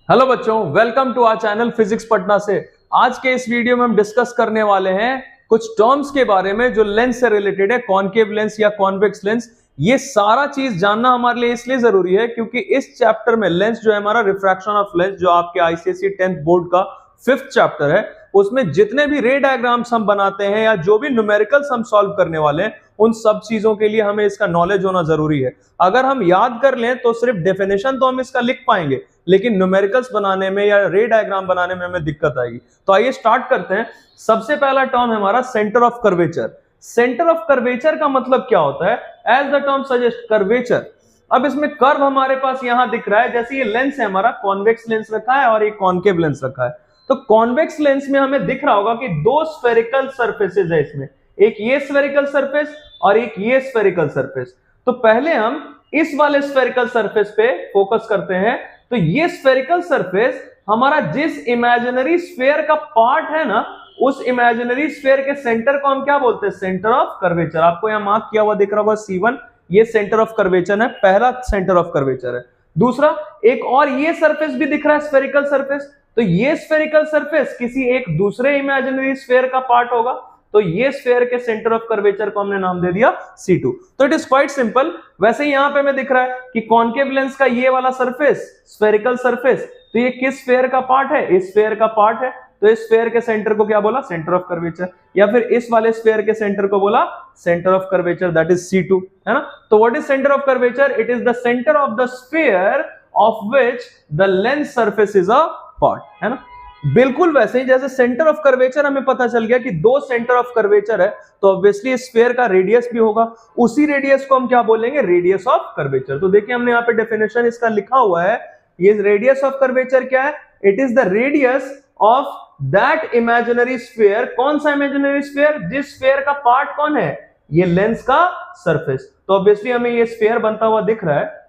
Hello बच्चों, welcome to our channel physics Patna से। आज के इस वीडियो में हम डिस्कस करने वाले हैं कुछ टर्म्स के बारे में जो लेंस से रिलेटेड है, कॉनकेव लेंस या कॉन्वेक्स लेंस। ये सारा चीज जानना हमारे लिए इसलिए जरूरी है क्योंकि इस चैप्टर में लेंस जो है हमारा रिफ्रैक्शन ऑफ लेंस, जो आपके आईसीएसई 10th बोर्ड का 5th चैप्टर है, उसमें जितने भी रे डायग्राम्स हम बनाते हैं या जो भी न्यूमेरिकल्स हम सॉल्व करने वाले हैं, उन सब चीजों के लिए हमें इसका नॉलेज होना जरूरी है। अगर हम याद कर लें तो सिर्फ डेफिनेशन तो हम इसका लिख पाएंगे, लेकिन न्यूमेरिकल्स बनाने में या रे डायग्राम बनाने में हमें दिक्कत आएगी। तो आइए स्टार्ट करते हैं। सबसे पहला टर्म है हमारा centre of curvature. Centre of curvature का मतलब क्या होता है? As the term suggest, curvature. अब इसमें कर्व हमारे पास यहां दिख रहा है, जैसे ये लेंस है हमारा, कॉन्वेक्स लेंस रखा है और एक कॉनकेव लेंस रखा है। तो कॉन्वेक्स लेंस में हमें दिख रहा होगा कि दो स्फेरिकल सरफेसेस है इसमें, एक ये स्फेरिकल सरफेस और एक ये स्फेरिकल सरफेस। तो पहले हम इस वाले स्फेरिकल सरफेस पे फोकस करते हैं। तो ये स्फेरिकल सरफेस हमारा जिस इमेजिनरी स्फीयर का पार्ट है ना, उस इमेजिनरी स्फीयर के सेंटर को हम क्या बोलते हैं? Centre of curvature. आपको यहां मार्क किया हुआ दिख रहा होगा C1, ये सेंटर ऑफ कर्वेचर है, पहला सेंटर ऑफ कर्वेचर है। दूसरा, एक और ये सरफेस भी दिख रहा है, स्फेरिकल सरफेस। तो ये स्फेरिकल सरफेस किसी एक दूसरे इमेजिनरी स्फीयर का पार्ट होगा। तो ये स्फीयर के सेंटर ऑफ कर्वेचर को हमने नाम दे दिया C2। तो इट इज क्वाइट सिंपल। वैसे ही यहां पे हमें दिख रहा है कि कॉनकेव लेंस का ये वाला सरफेस, स्फेरिकल सरफेस, तो ये किस स्फीयर का पार्ट है? इस स्फीयर का पार्ट है। तो इस स्फीयर के सेंटर को क्या बोला? Centre of curvature. या फिर इस वाले स्फीयर के सेंटर को बोला centre of curvature, that is C2, है ना। तो what is centre of curvature? It is the centre of the sphere of which the lens surface is a part, है ना। बिल्कुल वैसे ही जैसे सेंटर ऑफ कर्वेचर हमें पता चल गया कि दो सेंटर ऑफ कर्वेचर है, तो ऑब्वियसली स्फीयर का रेडियस भी होगा। उसी रेडियस को हम क्या बोलेंगे? Radius of curvature. तो देखिए हमने यहाँ पे डेफिनेशन इसका लिखा हुआ है। ये रेडियस ऑफ कर्वेचर क्या है? It is the radius of that imaginary sphere. कौन सा इमेजिनरी स्फीयर? जिस स्फीयर का पार्ट कौन है? ये लेंस का सरफेस। तो ऑब्वियसली हमें ये स्फीयर बनता हुआ दिख रहा है।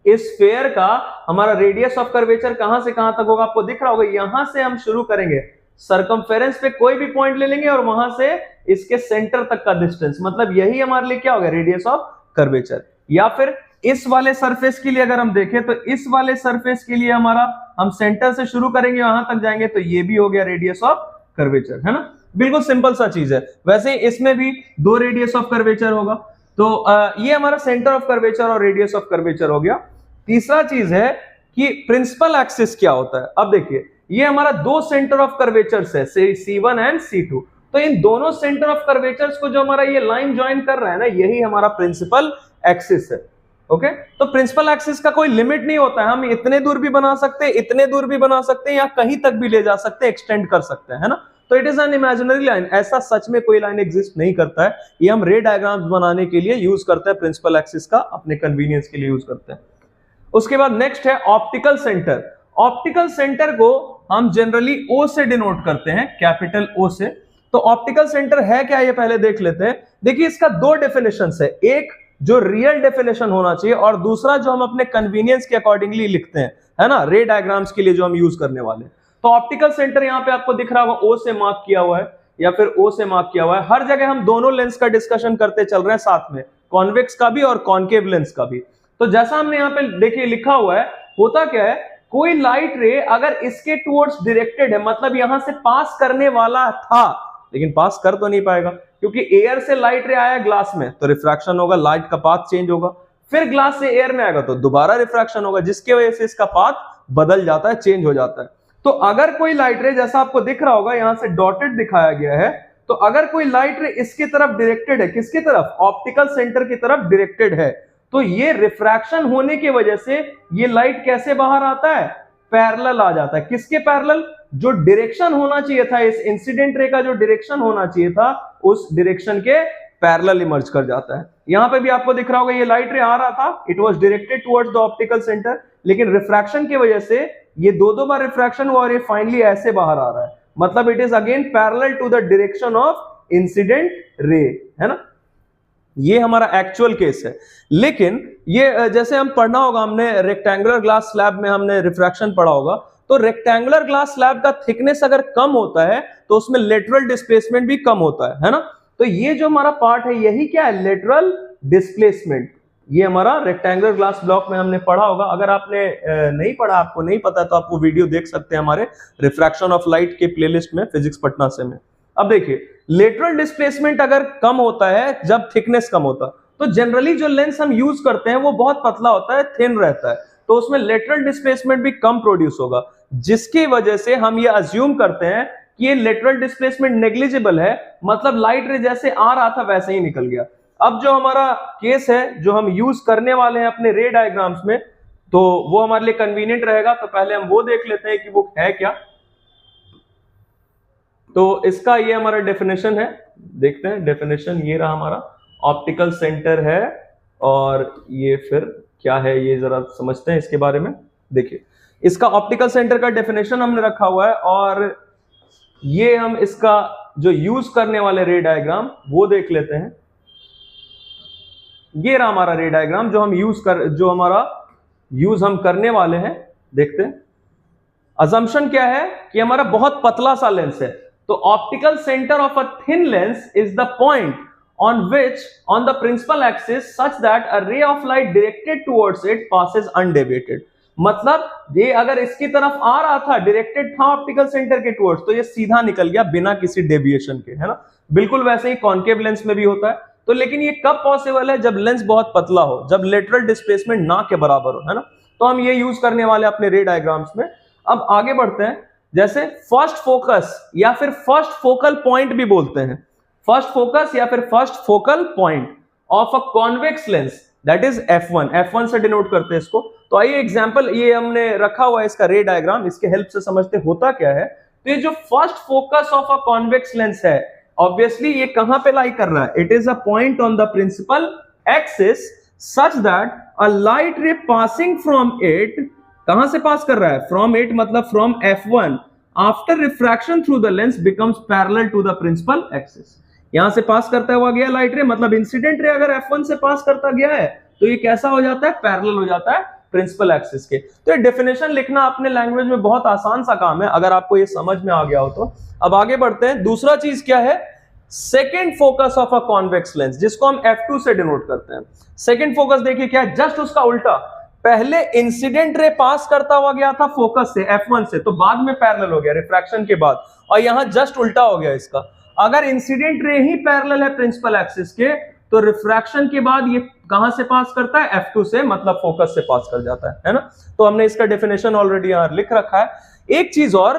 इस स्फीयर का हमारा रेडियस ऑफ कर्वेचर कहां से कहां तक होगा? आपको दिख रहा होगा। यहां से हम शुरू करेंगे, सर्कमफेरेंस पे कोई भी पॉइंट ले लेंगे और वहां से इसके सेंटर तक का डिस्टेंस, मतलब यही हमारे लिए क्या होगा? Radius of curvature. या फिर इस वाले सरफेस के लिए अगर हम देखें तो इस वाले सरफेस के लिए हमारा, हम सेंटर से शुरू करेंगे वहां तक जाएंगे, तो ये भी हो गया रेडियस ऑफ कर्वेचर, है ना। बिल्कुल सिंपल सा चीज है। वैसे इसमें भी दो रेडियस ऑफ कर्वेचर होगा। तो ये हमारा सेंटर ऑफ कर्वेचर और रेडियस ऑफ कर्वेचर हो गया। तीसरा चीज है कि प्रिंसिपल एक्सिस क्या होता है। अब देखिए ये हमारा दो सेंटर ऑफ कर्वेचर्स है, C1 एंड C2। तो इन दोनों सेंटर ऑफ कर्वेचर्स को जो हमारा ये लाइन ज्वाइन कर रहा है ना, यही हमारा प्रिंसिपल एक्सिस है। ओके, तो प्रिंसिपल एक्सिस का कोई लिमिट नहीं होता है। हम इतने दूर भी बना सकते हैं, इतने दूर भी बना सकते हैं, या कहीं तक भी ले जा सकते हैं, एक्सटेंड कर सकते हैं, है ना। तो it is an imaginary line. ऐसा सच में कोई लाइन एग्जिस्ट नहीं करता है। ये हम रे डायग्राम्स बनाने के लिए यूज करते हैं, प्रिंसिपल एक्सिस का अपने कन्वीनियंस के लिए यूज करते हैं। उसके बाद नेक्स्ट है ऑप्टिकल सेंटर। ऑप्टिकल सेंटर को हम जनरली O से डिनोट करते हैं, कैपिटल O से। तो ऑप्टिकल सेंटर है क्या, ये पहले देख लेते हैं। देखिए इसका दो डेफिनेशंस है, एक जो रियल डेफिनेशन होना चाहिए और दूसरा जो हम अपने कन्वीनियंस के अकॉर्डिंगली लिखते हैं, है ना, रे डायग्राम्स के लिए जो हम यूज करने वाले हैं। तो ऑप्टिकल सेंटर यहाँ पे आपको दिख रहा होगा O से मार्क किया हुआ है या फिर O से मार्क किया हुआ है। हर जगह हम दोनों लेंस का डिस्कशन करते चल रहे हैं साथ में, कॉन्वेक्स का भी और कॉनकेव लेंस का भी। तो जैसा हमने यहाँ पे देखिए लिखा हुआ है, होता क्या है, कोई लाइट रे अगर इसके टुवर्ड्स डायरेक्टेड है, मतलब यहां से पास करने वाला था लेकिन पास कर तो नहीं पाएगा, क्योंकि एयर से लाइट रे आया ग्लास में तो रिफ्रैक्शन होगा, लाइट का पाथ चेंज होगा। फिर ग्लास से एयर में आएगा तो दोबारा रिफ्रैक्शन होगा, जिसकी वजह से इसका पाथ बदल जाता है, चेंज हो जाता है। तो अगर कोई लाइट रे, जैसा आपको दिख रहा होगा यहां से डॉटेड दिखाया गया है, तो अगर कोई लाइट रे इसकी तरफ डायरेक्टेड है, किसकी तरफ? ऑप्टिकल सेंटर की तरफ डायरेक्टेड है, तो ये रिफ्रैक्शन होने की वजह से ये लाइट कैसे बाहर आता है? पैरेलल आ जाता है। किसके पैरेलल? जो डायरेक्शन होना चाहिए था, इस इंसिडेंट रे का जो डायरेक्शन होना चाहिए था, उस डायरेक्शन के पैरेलल इमर्ज कर जाता है। यहां पे भी आपको दिख रहा होगा ये लाइट रे आ रहा था, it was directed towards the optical centre, लेकिन रिफ्रैक्शन की वजह से ये दो बार रिफ्रैक्शन हुआ और ये फाइनली ऐसे बाहर आ रहा है, मतलब it is again parallel to the direction of incident ray, है ना। ये हमारा एक्चुअल केस है। लेकिन ये जैसे हम पढ़ना होगा, हमने रेक्टेंगुलर ग्लास स्लैब में हमने रिफ्रैक्शन पढ़ा होगा, तो रेक्टेंगुलर ग्लास स्लैब का थिकनेस अगर कम होता है तो उसमें लेटरल डिस्प्लेसमेंट भी कम होता है ना। तो ये जो हमारा पार्ट है, यही क्या है? Lateral displacement. ये हमारा रेक्टेंगुलर ग्लास ब्लॉक में हमने पढ़ा होगा। अगर आपने नहीं पढ़ा, आपको नहीं पता, तो आप वो वीडियो देख सकते हैं हमारे रिफ्रैक्शन ऑफ लाइट के प्लेलिस्ट में, फिजिक्स पटना से में। अब देखिए, लेटरल डिस्प्लेसमेंट अगर कम होता है जब थिकनेस कम होता है, तो जनरली जो लेंस हम यूज करते हैं वो बहुत पतला होता है, थिन रहता है, तो उसमें लेटरल डिस्प्लेसमेंट भी कम प्रोड्यूस होगा, जिसकी वजह से हम ये अज्यूम करते हैं कि ये लेटरल डिस्प्लेसमेंट नेग्लिजिबल है, मतलब लाइट रे जैसे आ रहा था वैसे ही निकल गया। अब जो हमारा केस है, जो हम यूज करने वाले हैं अपने रे डायग्राम्स में, तो वो हमारे लिए कन्वीनियंट रहेगा, तो पहले हम वो देख लेते हैं कि वो है क्या। तो इसका ये हमारा डेफिनेशन है, देखते हैं डेफिनेशन। ये रहा हमारा ऑप्टिकल सेंटर है, और ये फिर क्या है ये जरा समझते हैं इसके बारे में। देखिए, इसका ऑप्टिकल सेंटर का डेफिनेशन हमने रखा हुआ है, और ये हम इसका जो यूज करने वाले रे डायग्राम वो देख लेते हैं। ये रहा हमारा रे डायग्राम जो हमारा यूज हम करने वाले हैं। देखते हैं, अजम्पशन क्या है कि हमारा बहुत पतला सा लेंस है, तो optical centre of a thin lens is the point on which on the principal axis such that a ray of light directed towards it passes undeviated। मतलब ये अगर इसकी तरफ आ रहा था, डायरेक्टेड था ऑप्टिकल सेंटर के टुवर्ड्स, तो ये सीधा निकल गया बिना किसी डेविएशन के, है ना। बिल्कुल वैसे ही कॉन्केव लेंस में भी होता है। तो लेकिन ये कब पॉसिबल है? जब लेंस बहुत पतला हो, जब लेटरल डिस्प्लेसमेंट ना के बराबर हो, है ना। तो हम ये यूज करने वाले अपने रे डायग्राम्स में। अब आगे बढ़ते हैं, जैसे फर्स्ट फोकस या फिर फर्स्ट फोकल पॉइंट भी बोलते हैं, फर्स्ट फोकस या फिर first focal point of a convex lens, that is F1 से डिनोट करते हैं इसको। तो आइए एग्जांपल, ये हमने रखा हुआ है इसका रे डायग्राम, इसके हेल्प से समझते होता क्या है। तो ये जो first focus of a convex lens है, ऑब्वियसली ये कहां पे लाई कर रहा है? It is a point on the principal axis such that a light ray passing from it, कहां से पास कर रहा है? फ्रॉम इट मतलब from F1, after refraction through the lens becomes parallel to the principal axis. यहां से पास करता हुआ गया लाइट रे, मतलब इंसिडेंट रे अगर F1 से पास करता गया है तो ये कैसा हो जाता है? पैरेलल हो जाता है प्रिंसिपल एक्सिस के। तो ये डेफिनेशन लिखना अपने लैंग्वेज में बहुत आसान सा काम है, अगर आपको ये समझ में आ गया हो तो। अब आगे बढ़ते हैं, दूसरा चीज क्या है? Second focus of a convex lens, जिसको हम F2 से डिनोट करते हैं। सेकेंड फोकस देखिए क्या है, जस्ट उसका उल्टा। पहले इंसिडेंट रे पास करता हुआ गया था फोकस से F1 से, तो बाद में पैरेलल हो गया रिफ्रैक्शन के बाद, और यहां जस्ट उल्टा हो गया इसका। अगर इंसिडेंट रे ही पैरेलल है प्रिंसिपल एक्सिस के, तो रिफ्रैक्शन के बाद ये कहां से पास करता है? F2 से, मतलब फोकस से पास कर जाता है ना। तो हमने इसका डेफिनेशन ऑलरेडी यहां लिख रखा है। एक चीज और,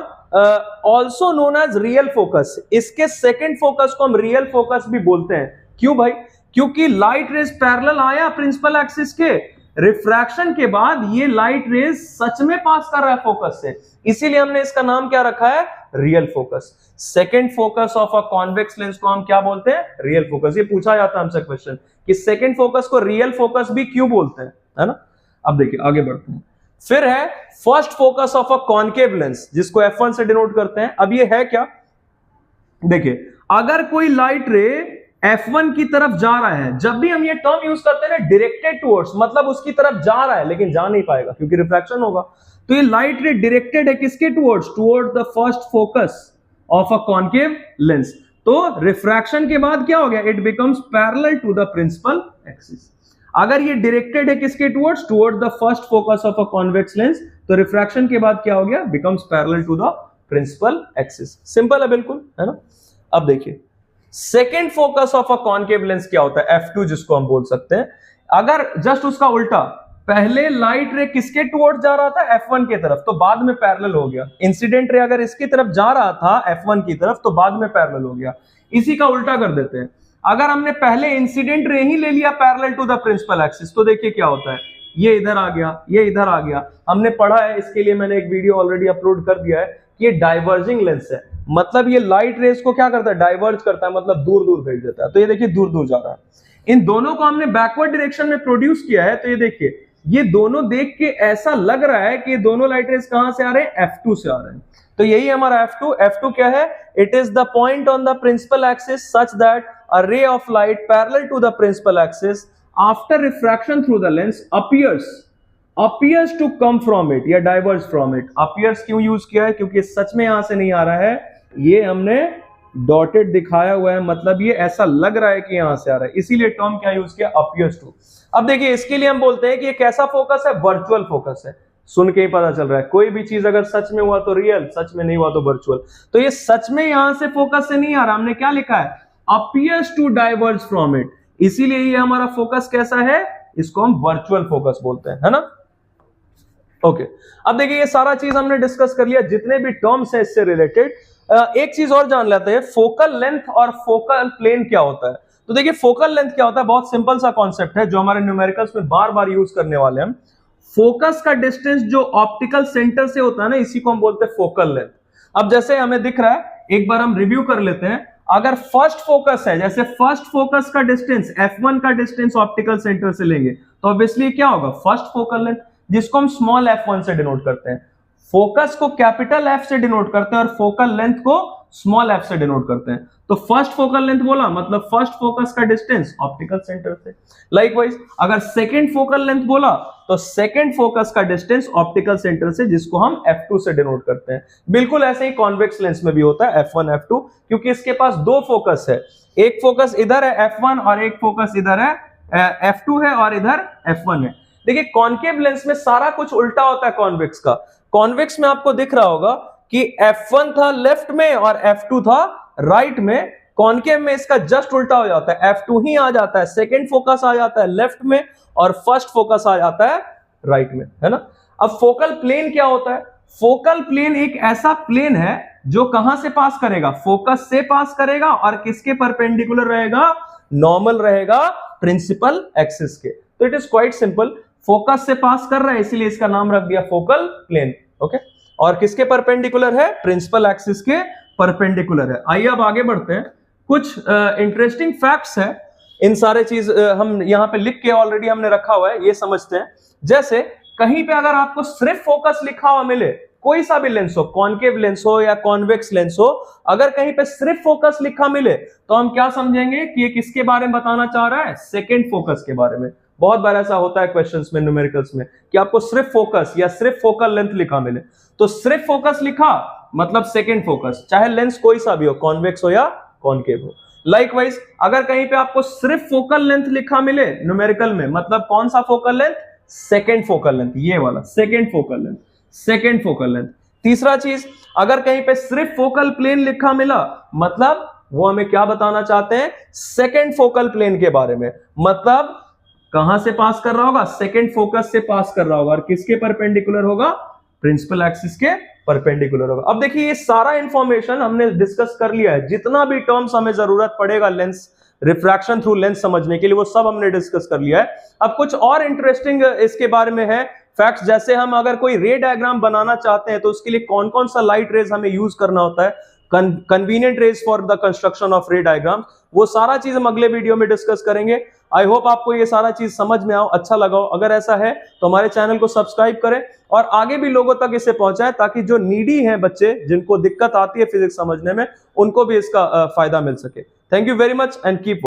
also known as real focus, इसके सेकेंड फोकस को हम रियल फोकस भी बोलते हैं। क्यों भाई? क्योंकि लाइट रेज पैरेलल आया प्रिंसिपल एक्सिस के, रिफ्रैक्शन के बाद ये लाइट रेज सच में पास कर रहा है फोकस से, इसीलिए हमने इसका नाम क्या रखा है? Real focus. Second focus of a convex lens को हम क्या बोलते हैं? Real focus. ये पूछा जाता है हमसे क्वेश्चन कि सेकेंड फोकस को रियल फोकस भी क्यों बोलते हैं, है ना। अब देखिए आगे बढ़ते हैं। फिर है first focus of a concave lens, जिसको F1 से डिनोट करते हैं। अब ये है क्या? देखिए, अगर कोई लाइट रे F1 की तरफ जा रहा है, जब भी हम ये टर्म यूज करते हैं ना, डायरेक्टेड टुवर्ड्स, मतलब उसकी तरफ जा रहा है लेकिन जा नहीं पाएगा क्योंकि रिफ्रैक्शन होगा। तो ये लाइट रे डायरेक्टेड है किसके towards? Towards the first focus of a concave lens. तो रिफ्रैक्शन के बाद क्या हो गया? It becomes parallel to the principal axis. अगर ये डायरेक्टेड है किसके towards? Towards the first focus of a convex lens, तो रिफ्रैक्शन के बाद क्या हो गया? Becomes parallel to the principal axis. Simple है बिल्कुल, है ना। अब देखिए, second focus of a concave lens क्या होता है? F2 जिसको हम बोल सकते हैं। अगर जस्ट उसका उल्टा, पहले लाइट रे किसके टुवर्ड्स जा रहा था? F1 की तरफ, तो बाद में पैरेलल हो गया। इंसिडेंट रे अगर इसकी तरफ जा रहा था F1 की तरफ, तो बाद में पैरेलल हो गया। इसी का उल्टा कर देते हैं, अगर हमने पहले इंसिडेंट रे ही ले लिया parallel to the principal axis, तो देखिए क्या होता है, ये इधर आ गया, ये इधर आ गया। हमने पढ़ा है, इसके लिए मैंने एक वीडियो ऑलरेडी अपलोड कर दिया है कि ये डाइवर्जिंग लेंस है, मतलब ये लाइट रेस को क्या करता है? डाइवर्ज करता है, मतलब दूर दूर भेज देता है। तो ये देखिए दूर दूर जा रहा है। इन दोनों को हमने बैकवर्ड डायरेक्शन में प्रोड्यूस किया है, तो ये देखिए, ये दोनों देख के ऐसा लग रहा है कि ये दोनों लाइट रेस कहां से आ रहे हैं? F2 से आ रहे हैं। तो यही हमारा F2 क्या है? It is the point on the principal axis such that a ray of light parallel to the principal axis after refraction through the lens appears to come from it या diverge from it। appears क्यों use किया है? क्योंकि सच में यहां से नहीं आ रहा है, ये हमने डॉटेड दिखाया हुआ है, मतलब ये ऐसा लग रहा है कि यहां से आ रहा है, इसीलिए टर्म क्या यूज किया, अपीयर्स टू। अब देखिए इसके लिए हम बोलते हैं कि ये कैसा फोकस है, वर्चुअल फोकस है। सुन के ही पता चल रहा है, कोई भी चीज अगर सच में हुआ तो रियल, सच में नहीं हुआ तो वर्चुअल। तो ये सच में यहां से फोकस से नहीं आ रहा, हमने क्या लिखा है, appears to diverge from it, इसीलिए ये हमारा फोकस कैसा है, इसको हम वर्चुअल फोकस बोलते हैं, है ना। ओके, अब देखिए ये सारा चीज हमने डिस्कस कर लिया, जितने भी टर्म्स हैं इससे रिलेटेड। एक चीज और जान लेते हैं, फोकल लेंथ और फोकल प्लेन क्या होता है। तो देखिए फोकल लेंथ क्या होता है, बहुत सिंपल सा कॉन्सेप्ट है जो हमारे न्यूमेरिकल्स में बार बार यूज करने वाले हैं हम। फोकस का डिस्टेंस जो ऑप्टिकल सेंटर से होता है ना, इसी को हम बोलते हैं फोकल लेंथ। अब जैसे हमें दिख रहा है, एक बार हम रिव्यू कर लेते हैं। अगर फर्स्ट फोकस है, जैसे फर्स्ट फोकस का डिस्टेंस f1 का डिस्टेंस ऑप्टिकल सेंटर से लेंगे, तो ऑब्वियसली क्या होगा, फर्स्ट फोकल लेंथ, जिसको हम स्मॉल f1 से डिनोट करते हैं। फोकस को कैपिटल F से डिनोट करते हैं और फोकल लेंथ को स्मॉल f से डिनोट करते हैं। तो फर्स्ट फोकल लेंथ बोला मतलब फर्स्ट फोकस का डिस्टेंस ऑप्टिकल सेंटर से। लाइकवाइज अगर सेकंड फोकल लेंथ बोला तो सेकंड फोकस का डिस्टेंस ऑप्टिकल सेंटर से, जिसको हम f2 से डिनोट करते हैं। बिल्कुल ऐसे ही कॉन्वेक्स लेंस में भी होता है f1 f2, क्योंकि इसके पास दो फोकस है, एक फोकस इधर है f1 और एक फोकस इधर है f2 है और इधर f1 है। देखिए कॉन्केव लेंस में सारा कुछ उल्टा होता है कॉन्वेक्स का। कॉन्वेक्स में आपको दिख रहा होगा कि f1 था लेफ्ट में और f2 था राइट में। कॉन्केव में इसका जस्ट उल्टा हो जाता है, f2 ही आ जाता है, सेकंड फोकस आ जाता है लेफ्ट में और फर्स्ट फोकस आ जाता है राइट में, है ना। अब फोकल प्लेन क्या होता है, फोकल प्लेन एक ऐसा प्लेन है जो कहां से पास करेगा, फोकस से पास करेगा और किसके परपेंडिकुलर रहेगा, नॉर्मल रहेगा प्रिंसिपल एक्सिस के। तो it is quite simple, focus से पास कर रहा है इसीलिए इसका नाम रख दिया फोकल प्लेन। ओके, और किसके परपेंडिकुलर है, प्रिंसिपल एक्सिस के परपेंडिकुलर है। आइए अब आगे बढ़ते हैं, कुछ इंटरेस्टिंग फैक्ट्स है, इन सारे चीज हम यहां पे लिख के ऑलरेडी हमने रखा हुआ है, ये समझते हैं। जैसे कहीं पे अगर आपको सिर्फ फोकस लिखा हुआ मिले, कोई सा भी लेंस हो, कॉन्केव लेंस हो या कॉन्वेक्स लेंस हो, अगर कहीं पे सिर्फ फोकस लिखा मिले तो हम क्या समझेंगे कि ये किसके बारे में बताना चाह रहा है, सेकंड फोकस के बारे में। बहुत बार ऐसा होता है क्वेश्चंस में, न्यूमेरिकल्स में, कि आपको सिर्फ फोकस या सिर्फ फोकल लेंथ लिखा मिले, तो सिर्फ फोकस लिखा मतलब सेकंड फोकस, चाहे लेंस कोई सा भी हो, कॉन्वेक्स हो या कॉन्केव हो। लाइकवाइज अगर कहीं पे आपको सिर्फ फोकल लेंथ लिखा मिले न्यूमेरिकल में, मतलब कौन सा focal length, second focal length, ये वाला second focal length, second focal length. तीसरा चीज, अगर कहीं पे सिर्फ फोकल प्लेन लिखा मिला मतलब वो हमें क्या बताना चाहते हैं, सेकंड फोकल प्लेन के बारे में, मतलब कहां से पास कर रहा होगा, सेकंड फोकस से पास कर रहा होगा और किसके परपेंडिकुलर होगा, प्रिंसिपल एक्सिस के परपेंडिकुलर होगा। अब देखिए ये सारा इंफॉर्मेशन हमने डिस्कस कर लिया है, जितना भी टर्म्स हमें जरूरत पड़ेगा लेंस, रिफ्रैक्शन थ्रू लेंस समझने के लिए, वो सब हमने डिस्कस कर लिया है। अब कुछ और इंटरेस्टिंग इसके बारे में है फैक्ट्स, जैसे हम अगर कोई रे डायग्राम बनाना चाहते हैं तो उसके लिए कौन कौन सा लाइट रेज हमें यूज करना होता है, convenient rays for the construction of ray diagram, वो सारा चीज हम अगले वीडियो में डिस्कस करेंगे। आई होप आपको ये सारा चीज समझ में आओ, अच्छा लगा हो। अगर ऐसा है तो हमारे चैनल को सब्सक्राइब करें और आगे भी लोगों तक इसे पहुंचाएं, ताकि जो नीडी हैं बच्चे, जिनको दिक्कत आती है फिजिक्स समझने में, उनको भी इसका फायदा मिल सके। Thank you very much and keep